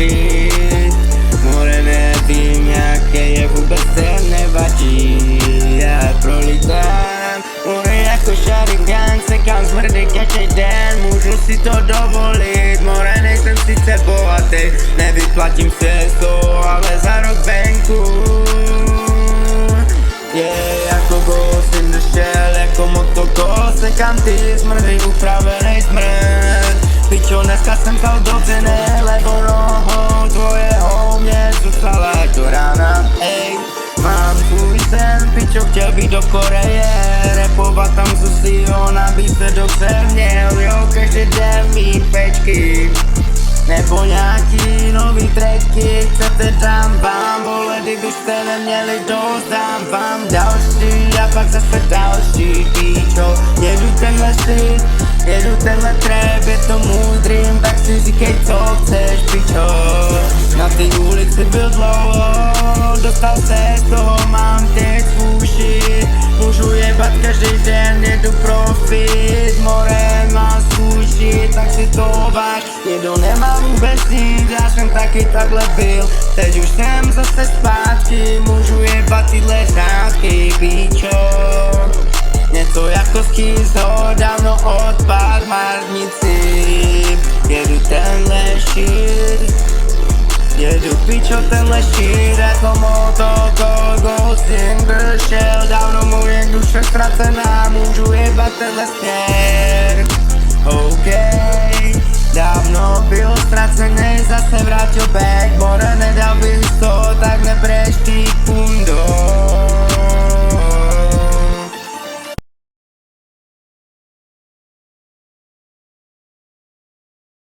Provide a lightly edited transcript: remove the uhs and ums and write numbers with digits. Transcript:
profit. More nevím, jaké je vůbec ten nevadí. Já prolítám more jako Sharingan, sekám smrdy každý den, můžu si to dovolit. More nejsem sice bohatý, nevyplatím svěsto, ale za rok venku. Jako Ghost in the Shell, jako motokol, sekám ty smrdy, upravenej smrd. Pičo, dneska jsem pal dobře, ne levou nohou tvojeho mě zůstala do rána. Ej, mám tvůj sen, pičo, chtěl být do Koreje, repovat tam Susi, ona by se dobře měl, jo, každý den mít pečky. Nebo nějaký nový tracky, chcete dám vám, vole, kdybyste neměli dost, dám vám další a pak zase další, píčo. Jedu tenhle shit, jedu tenhle trap, je to můj dream, tak si říkej co chceš, píčo. Na ty ulici byl dlouho, dostal se z toho, mám teď svůj shit. Můžu jebat každý den, jedu profit, more má svůj shit, tak si to váž. Jedu nemám vůbec nic, já jsem taky takhle byl, teď už jsem zase zpátky, můžu jebat tyhle řádky, píčo. Něco jako schizo, dávno odpad marnici. Jedu tenhle shit, jedu pičo tenhle shit, jako motokol, Ghost in the Shell. Dávno moje duše ztracená, můžu jebat tenhle směr. OK, dávno byl ztracený, zase vrátil back.